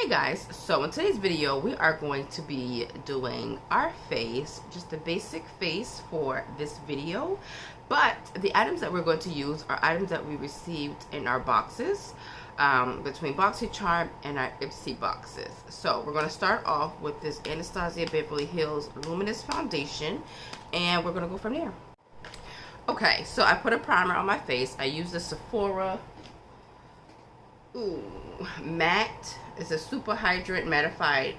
Hey guys, so in today's video we are going to be doing our face, just a basic face for this video, but the items that we're going to use are items that we received in our boxes, between BoxyCharm and our Ipsy boxes. So we're going to start off with this Anastasia Beverly Hills Luminous Foundation, and we're going to go from there. Okay, so I put a primer on my face. I use the Sephora matte. It's a super hydrant mattified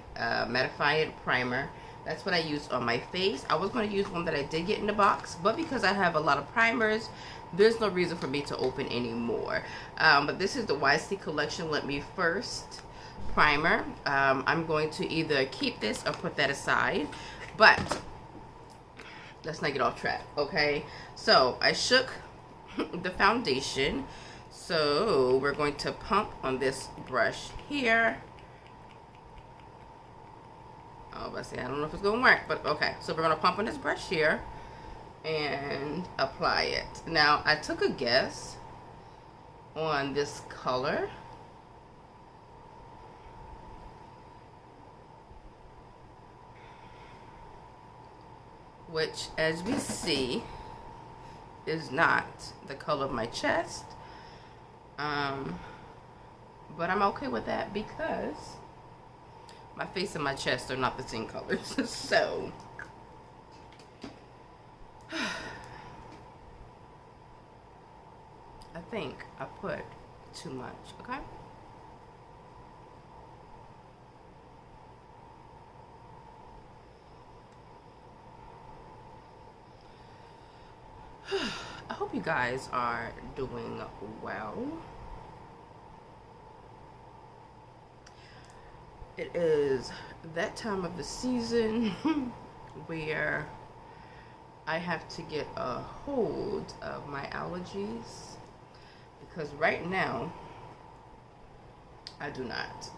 primer. That's what I used on my face. I was going to use one that I did get in the box, but because I have a lot of primers, there's no reason for me to open any more. But this is the YC Collection Let Me First primer. I'm going to either keep this or put that aside, but let's not get off track, okay? So I shook the foundation. So we're going to pump on this brush here. Oh, I don't know if it's going to work, but okay. So we're going to pump on this brush here and apply it. Now, I took a guess on this color. Which, as we see, is not the color of my chest. But I'm okay with that because my face and my chest are not the same colors. So I think I put too much, okay? I hope you guys are doing well. It is that time of the season where I have to get a hold of my allergies, because right now I do not.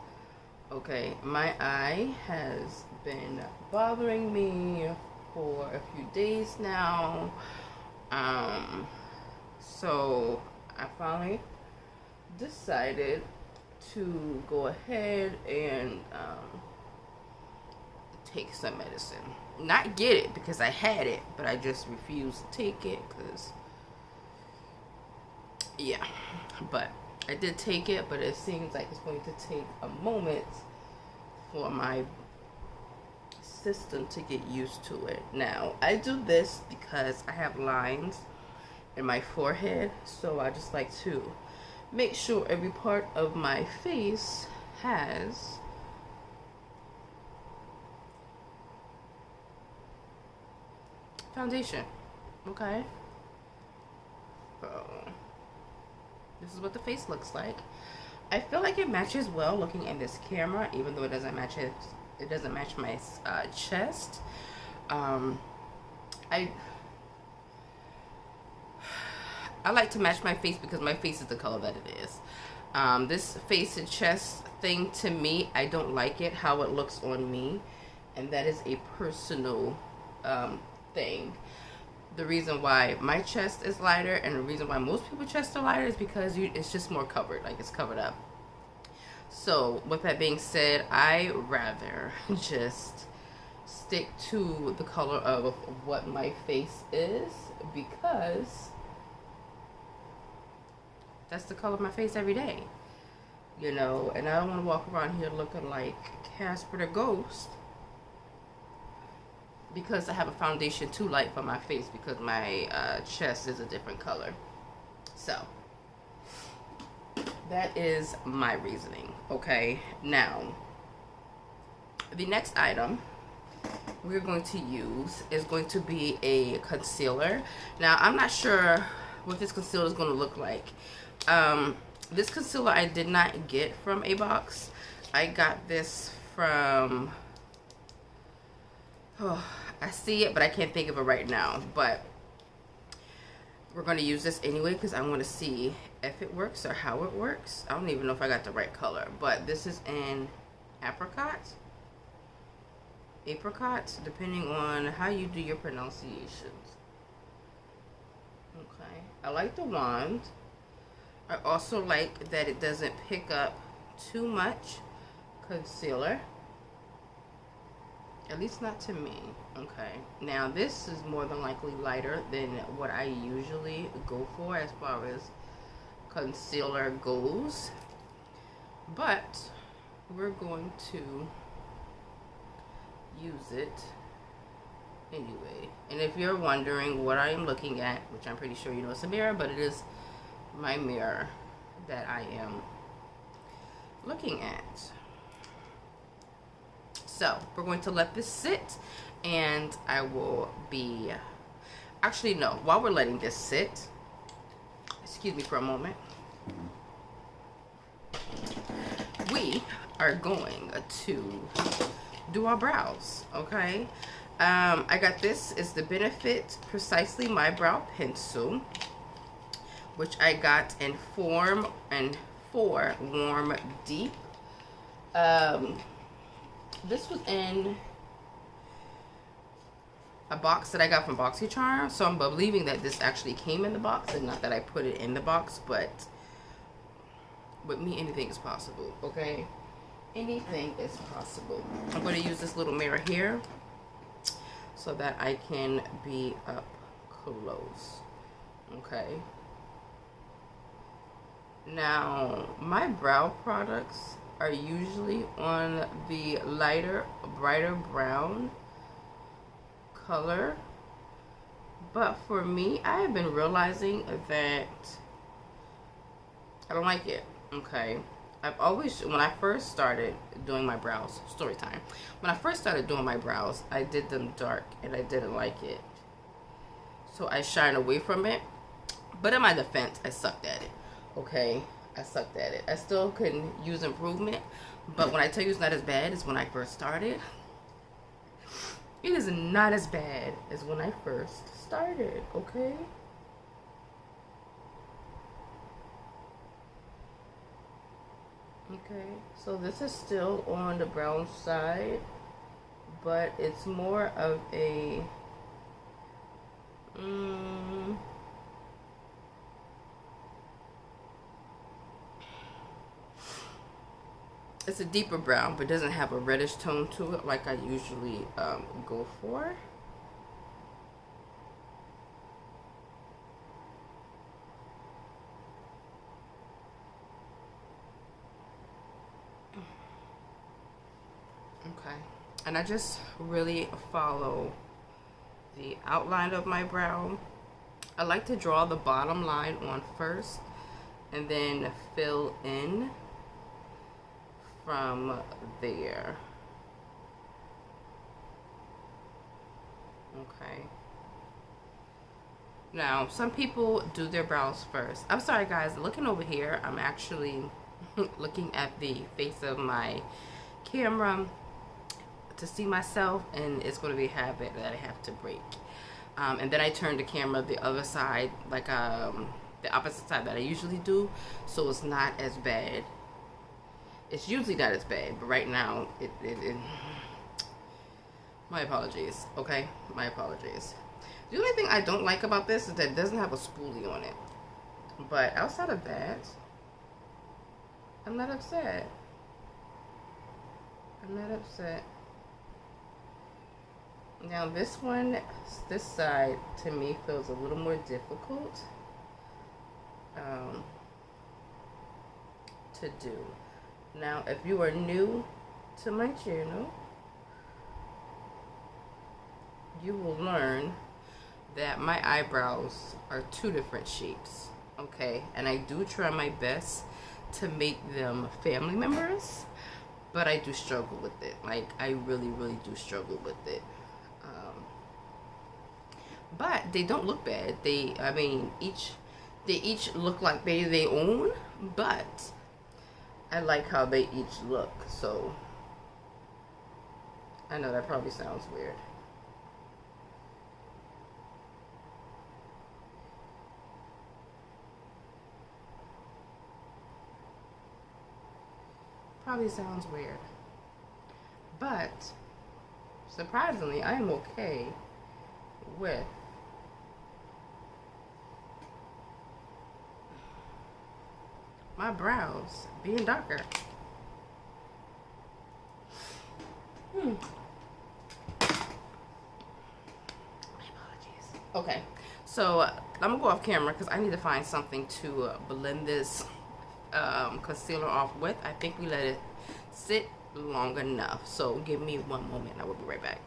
Okay, my eye has been bothering me for a few days now. So I finally decided to go ahead and take some medicine. Not get it because I had it, but I just refused to take it because, yeah. But I did take it, but it seems like it's going to take a moment for my system to get used to it. Now, I do this because I have lines in my forehead, so I just like to make sure every part of my face has foundation. Okay, so this is what the face looks like. I feel like it matches well looking in this camera, even though it doesn't match it. It doesn't match my chest. I like to match my face because my face is the color that it is. This face and chest thing, to me, I don't like it, how it looks on me. And that is a personal thing. The reason why my chest is lighter and the reason why most people's chests are lighter is because it's just more covered, like it's covered up. So with that being said, I rather just stick to the color of what my face is, because that's the color of my face every day, you know. And I don't want to walk around here looking like Casper the Ghost because I have a foundation too light for my face because my chest is a different color. So that is my reasoning. Okay, now the next item we're going to use is going to be a concealer. Now, I'm not sure what this concealer is going to look like. This concealer I did not get from a box. I got this from, I see it, but I can't think of it right now. But we're going to use this anyway because I want to see if it works or how it works. I don't even know if I got the right color, but this is in apricot, depending on how you do your pronunciations. Okay, I like the wand. I also like that it doesn't pick up too much concealer. At least not to me. Okay. Now this is more than likely lighter than what I usually go for as far as concealer goes. But we're going to use it anyway. And if you're wondering what I am looking at, which I'm pretty sure you know it's a mirror, but it is my mirror that I am looking at. So we're going to let this sit, and I will be, actually no, while we're letting this sit, excuse me for a moment, we are going to do our brows. Okay, I got this is the Benefit Precisely My Brow Pencil, which I got in 4 Warm Deep. This was in a box that I got from BoxyCharm, so I'm believing that this actually came in the box and not that I put it in the box, but with me anything is possible. Okay, anything is possible. I'm going to use this little mirror here so that I can be up close. Okay, now my brow products are usually on the lighter, brighter brown color, but for me, I have been realizing that I don't like it. Okay, I've always, when I first started doing my brows, story time, when I first started doing my brows, I did them dark and I didn't like it, so I shied away from it. But in my defense, I sucked at it. Okay, I sucked at it. I still couldn't use improvement, but when I tell you it's not as bad as when I first started, it is not as bad as when I first started. Okay, okay, so this is still on the brown side, but it's more of a it's a deeper brown, but doesn't have a reddish tone to it like I usually go for. Okay, and I just really follow the outline of my brow. I like to draw the bottom line on first and then fill in from there. Okay, now some people do their brows first. I'm sorry guys, looking over here, I'm actually looking at the face of my camera to see myself, and it's going to be a habit that I have to break. And then I turn the camera the other side, like the opposite side that I usually do, so it's not as bad. It's usually not as bad, but right now it my apologies. Okay, my apologies. The only thing I don't like about this is that it doesn't have a spoolie on it, but outside of that, I'm not upset. I'm not upset. Now this one, this side to me feels a little more difficult to do. Now if you are new to my channel, you will learn that my eyebrows are 2 different shapes. Okay, and I do try my best to make them family members, but I do struggle with it. Like I really do struggle with it. But they don't look bad. I mean, they each look like they own, but I like how they each look. So I know that probably sounds weird. Probably sounds weird, but surprisingly, I am okay with my brows being darker. Okay, so I'm gonna go off camera because I need to find something to blend this concealer off with. I think we let it sit long enough, so give me one moment and I will be right back.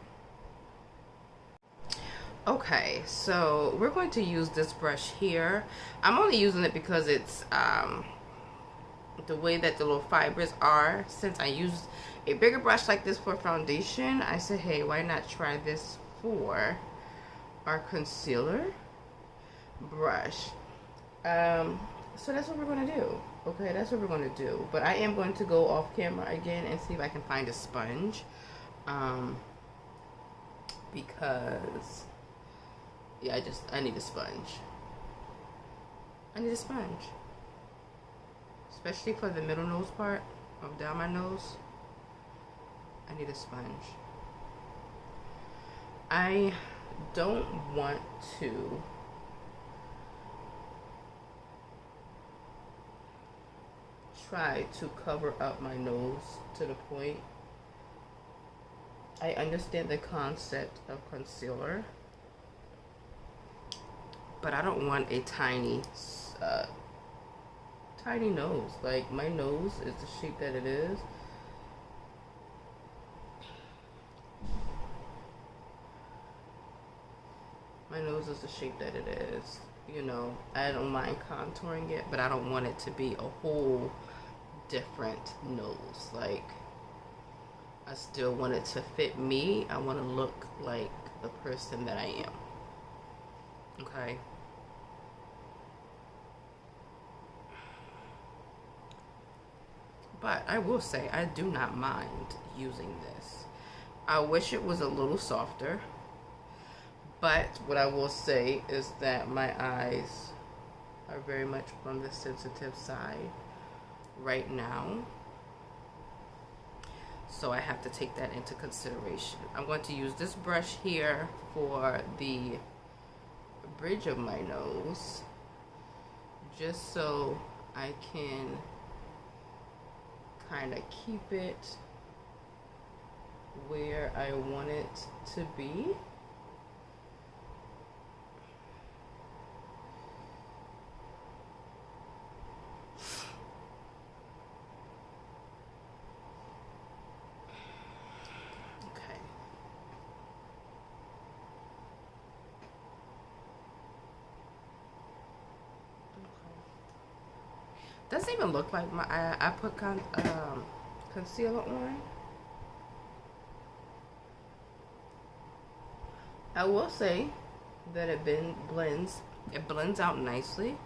Okay, so we're going to use this brush here. I'm only using it because it's the way that the little fibers are. Since I used a bigger brush like this for foundation, I said, hey, why not try this for our concealer brush. So that's what we're going to do. Okay, that's what we're going to do. But I am going to go off camera again and see if I can find a sponge. Because yeah, I need a sponge. I need a sponge. Especially for the middle nose part of down my nose. I need a sponge. I don't want to try to cover up my nose to the point. I understand the concept of concealer, but I don't want a tiny nose. Like, my nose is the shape that it is. My nose is the shape that it is. You know, I don't mind contouring it, but I don't want it to be a whole different nose. Like, I still want it to fit me. I want to look like the person that I am. Okay. But I will say, I do not mind using this. I wish it was a little softer. But what I will say is that my eyes are very much on the sensitive side right now. So I have to take that into consideration. I'm going to use this brush here for the bridge of my nose, just so I can kind of keep it where I want it to be. Doesn't even look like my I put concealer on. I will say that it blends out nicely,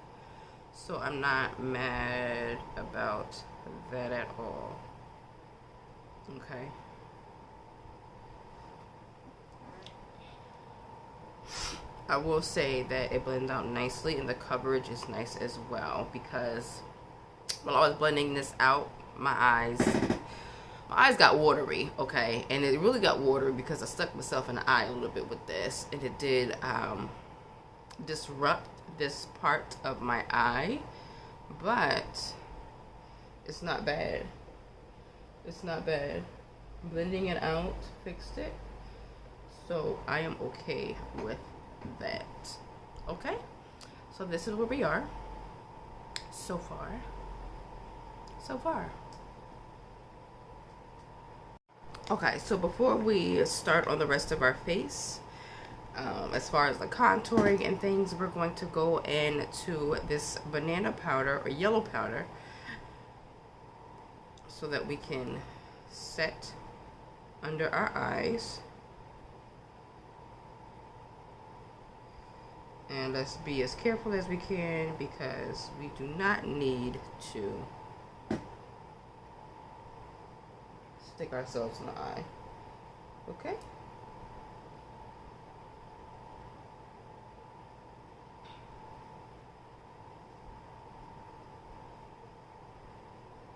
so I'm not mad about that at all. Okay. I will say that it blends out nicely and the coverage is nice as well, because while I was blending this out, my eyes got watery, okay? And it really got watery because I stuck myself in the eye a little bit with this, and it did disrupt this part of my eye, but it's not bad. It's not bad. Blending it out fixed it, so I am okay with that. Okay, so this is where we are so far. Okay, so before we start on the rest of our face, as far as the contouring and things, we're going to go into this banana powder or yellow powder so that we can set under our eyes. And let's be as careful as we can, because we do not need to stick ourselves in the eye. Okay?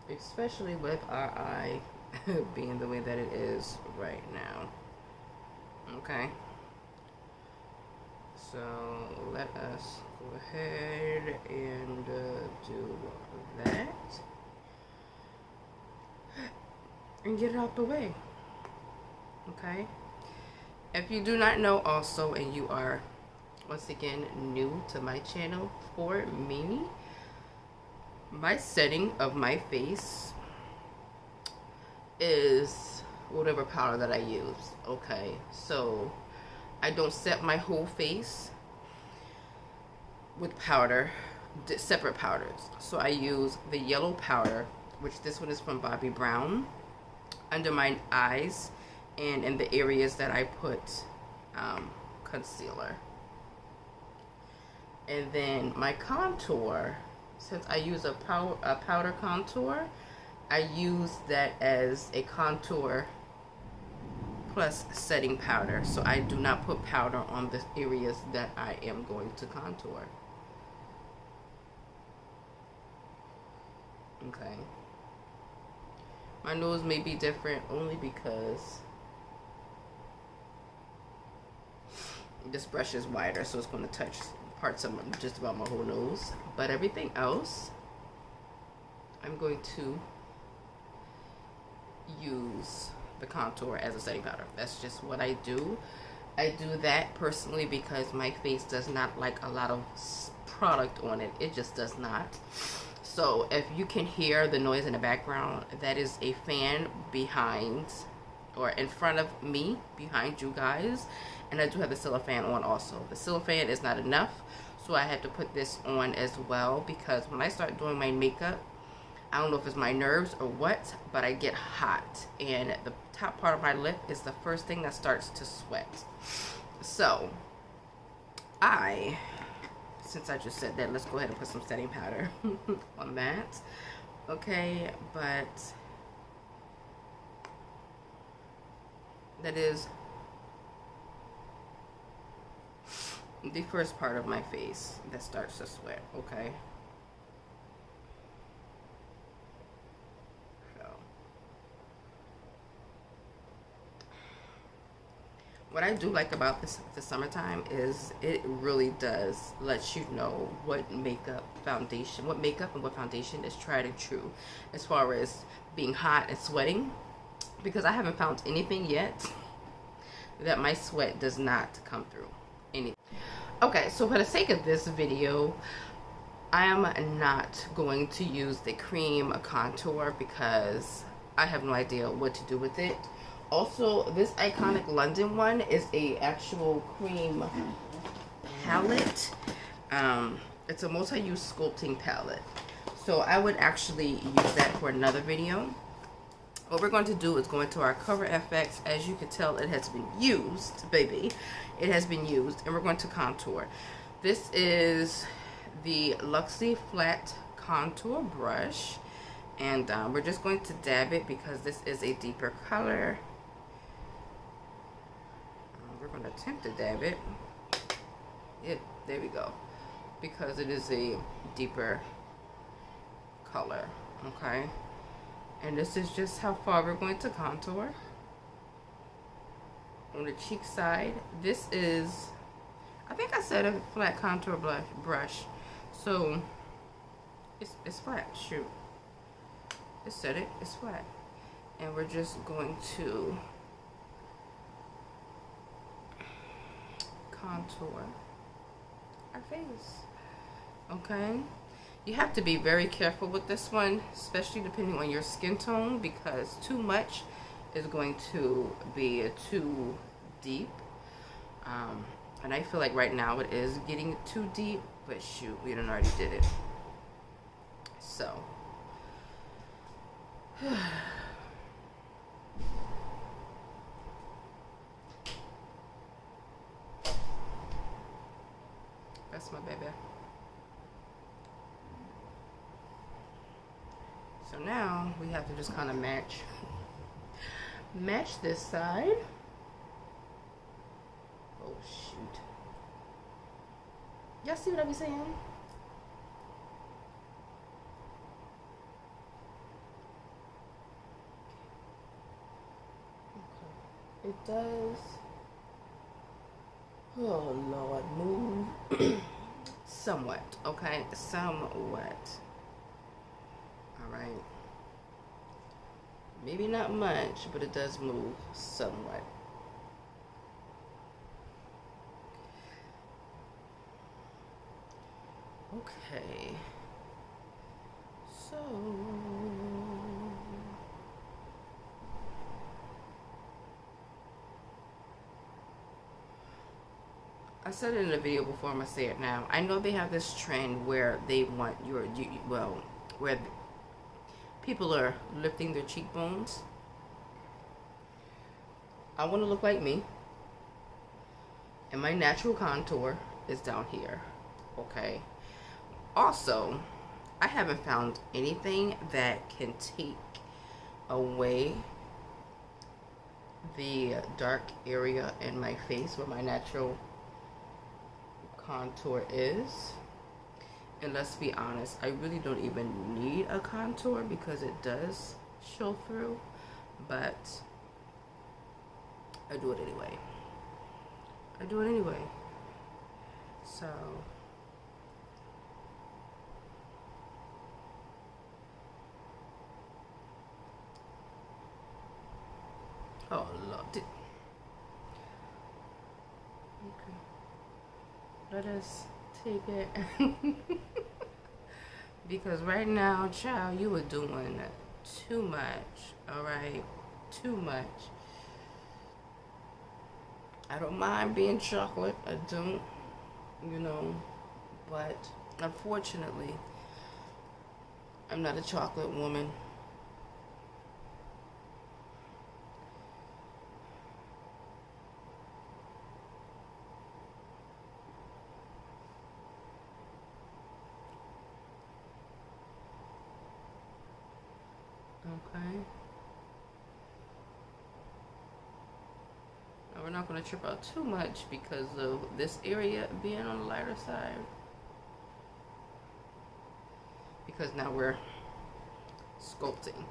Especially with our eye being the way that it is right now. Okay? So let us go ahead and do that and get it out the way. Okay. If you do not know also, and you are once again new to my channel, for me, my setting of my face is whatever powder that I use. Okay, so I don't set my whole face with powder, separate powders. So I use the yellow powder, which this one is from Bobbi Brown, under my eyes and in the areas that I put concealer. And then my contour, since I use a powder contour, I use that as a contour plus setting powder. So I do not put powder on the areas that I am going to contour. Okay. My nose may be different only because this brush is wider, so it's going to touch parts of just about my whole nose. But everything else, I'm going to use the contour as a setting powder. That's just what I do. I do that personally because my face does not like a lot of product on it. It just does not. So if you can hear the noise in the background, that is a fan behind or in front of me, behind you guys. And I do have the ceiling fan on also. The ceiling fan is not enough, so I had to put this on as well, because when I start doing my makeup, I don't know if it's my nerves or what, but I get hot, and the top part of my lip is the first thing that starts to sweat. So since I just said that, let's go ahead and put some setting powder on that. Okay, but that is the first part of my face that starts to sweat. Okay. What I do like about the summertime is it really does let you know what makeup and what foundation is tried and true as far as being hot and sweating, because I haven't found anything yet that my sweat does not come through. Okay, so for the sake of this video, I am not going to use the cream contour because I have no idea what to do with it. Also, this Iconic London one is a actual cream palette. It's a multi-use sculpting palette. So I would actually use that for another video. What we're going to do is go into our Cover FX. As you can tell, it has been used, baby. It has been used, and we're going to contour. This is the Luxie Flat Contour Brush, and we're just going to dab it because this is a deeper color. We're going to attempt to dab it. There we go. Because it is a deeper color. Okay. And this is just how far we're going to contour. On the cheek side, this is, I think I said a flat contour brush. So it's flat. Shoot. It said it. It's flat. And we're just going to contour our face. Okay, you have to be very careful with this one, especially depending on your skin tone, because too much is going to be too deep, and I feel like right now it is getting too deep, but shoot, we done already did it. So that's my baby. So now we have to just kind of match this side. Oh shoot. Y'all see what I be saying? Okay. It does. Oh Lord, move. Somewhat, okay? Somewhat. Alright. Maybe not much, but it does move somewhat. Okay. So I said it in a video before, I'm gonna say it now. I know they have this trend where they want where people are lifting their cheekbones. I want to look like me, and my natural contour is down here. Okay. Also, I haven't found anything that can take away the dark area in my face where my natural contour is. And let's be honest, I really don't even need a contour because it does show through, but I do it anyway. So oh Lord. Okay. Let us take it. Because right now, child, you are doing too much. Alright? Too much. I don't mind being chocolate. I don't, but unfortunately, I'm not a chocolate woman. Okay. Now we're not going to trip out too much because of this area being on the lighter side. Because now we're sculpting.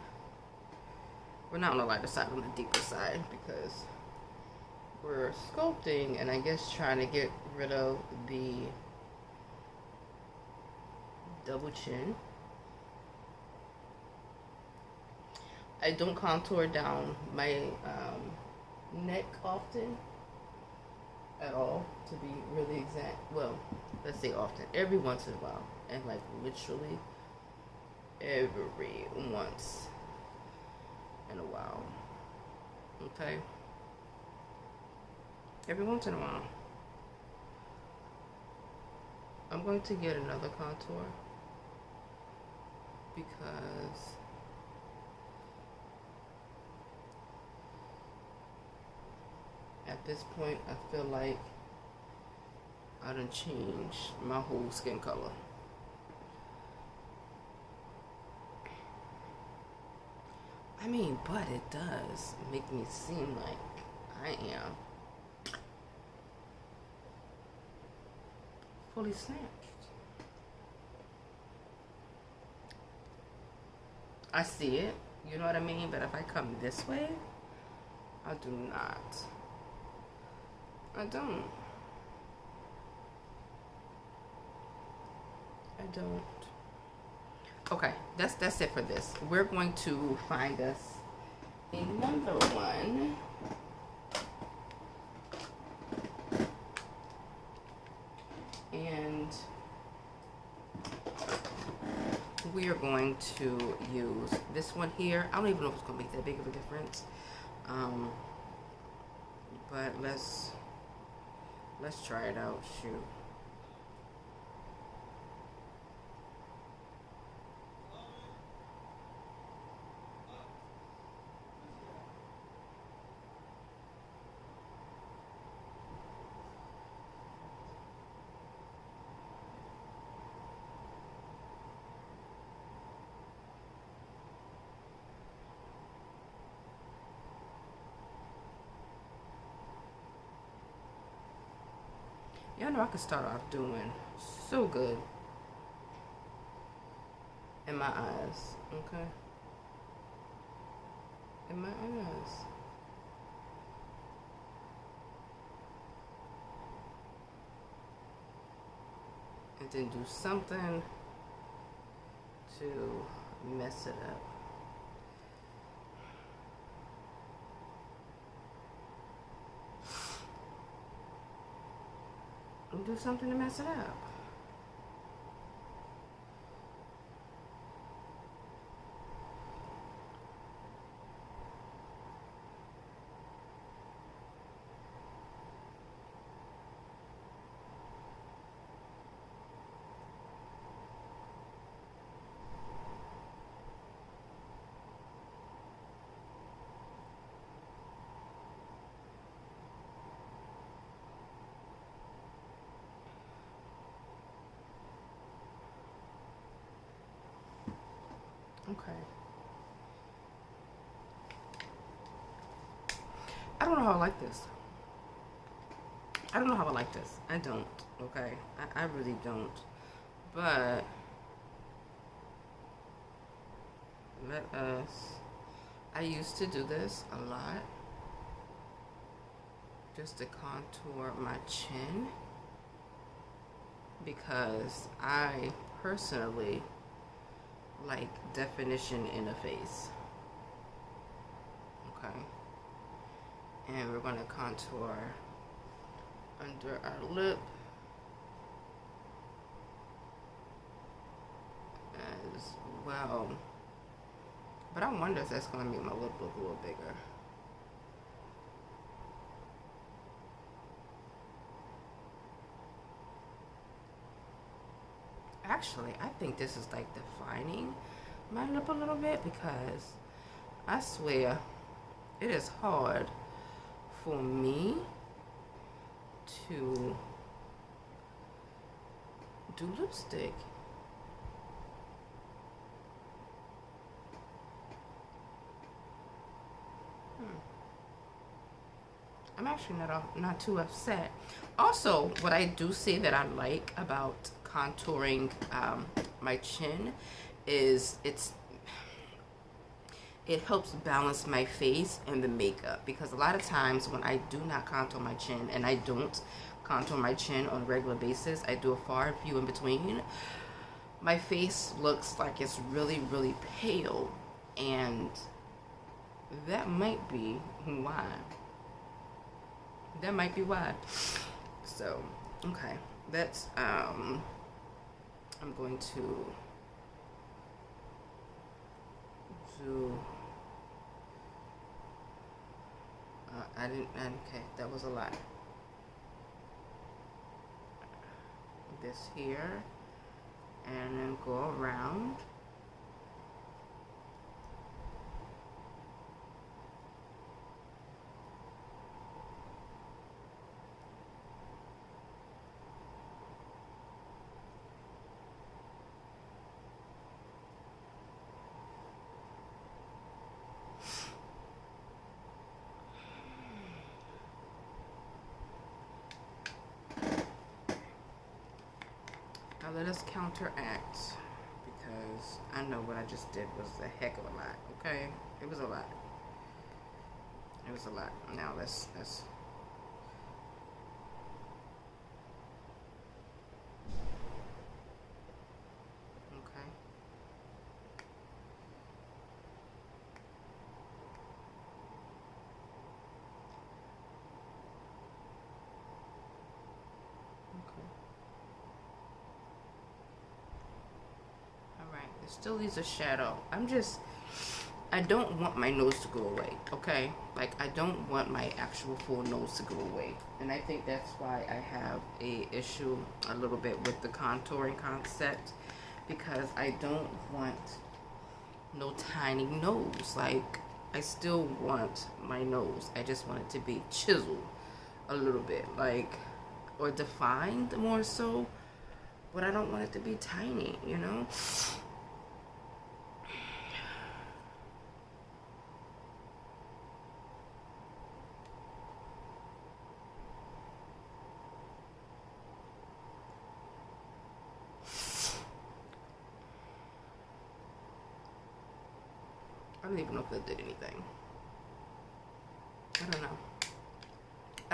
We're not on the lighter side, on the deeper side, because we're sculpting and I guess trying to get rid of the double chin. I don't contour down my neck often at all, to be really exact. Well, let's say often, every once in a while, and like literally every once in a while. Okay, every once in a while. I'm going to get another contour because at this point, I feel like I done changed my whole skin color. I mean, but it does make me seem like I am fully snatched. I see it, you know what I mean? But if I come this way, I do not. I don't. Okay, that's it for this. We're going to find us another one. And we are going to use this one here. I don't even know if it's going to make that big of a difference. But let's try it out. Shoot. Y'all know I could start off doing so good in my eyes, okay? In my eyes. And then do something to mess it up. And do something to mess it up. Okay. I don't know how I like this. I don't know how I like this. I don't. Okay. I really don't. But let us. I used to do this a lot. Just to contour my chin. Because I personally like definition in the face. Okay. And we're going to contour under our lip as well. But I wonder if that's going to make my lip look a little bigger. Actually, I think this is like defining my lip a little bit, because I swear it is hard for me to do lipstick. I'm actually not too upset. Also, what I do say that I like about contouring my chin is it helps balance my face and the makeup, because a lot of times when I do not contour my chin, and I don't contour my chin on a regular basis, I do a far and few in between, my face looks like it's really, really pale, and that might be why. That might be why. So, okay, that's I'm going to do okay, that was a lot. This here, and then go around. Now let us counteract, because I know what I just did was a heck of a lot, okay? It was a lot. It was a lot. Now let's okay. Still leaves a shadow. I don't want my nose to go away, okay? Like, I don't want my actual full nose to go away. And I think that's why I have a issue a little bit with the contouring concept, because I don't want no tiny nose. Like, I still want my nose. I just want it to be chiseled a little bit, like, or defined more so, but I don't want it to be tiny, you know? I don't even know if that did anything. I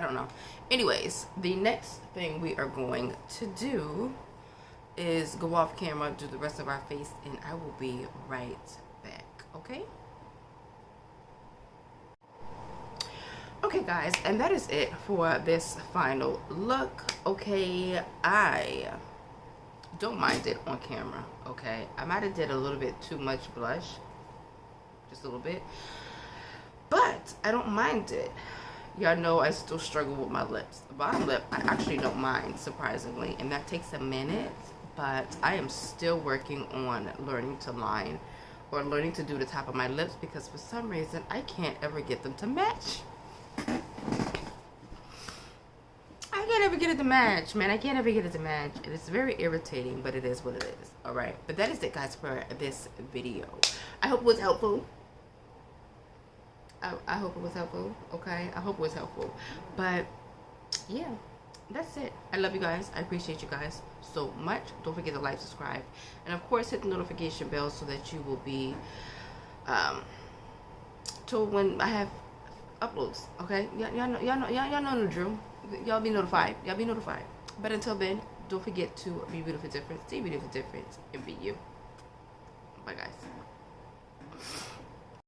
don't know. Anyways, the next thing we are going to do is go off camera, do the rest of our face, and I will be right back, okay? Okay, guys, and that is it for this final look, okay? I don't mind it on camera, okay? I might have did a little bit too much blush, just a little bit, but I don't mind it. Y'all know I still struggle with my lips. The bottom lip, I actually don't mind, surprisingly, and that takes a minute, but I am still working on learning to line, or learning to do the top of my lips, because for some reason I can't ever get them to match. I can't ever ever get it to match, man. I can't ever get it to match. And it's very irritating, but it is what it is. Alright. But that is it, guys, for this video. I hope it was helpful. I hope it was helpful. Okay? I hope it was helpful. But, yeah. That's it. I love you guys. I appreciate you guys so much. Don't forget to like, subscribe, and of course hit the notification bell so that you will be told when I have uploads. Okay, y'all know the drill. Y'all be notified. Y'all be notified. But until then, don't forget to be beautiful difference, stay beautiful difference, and be you. Bye, guys.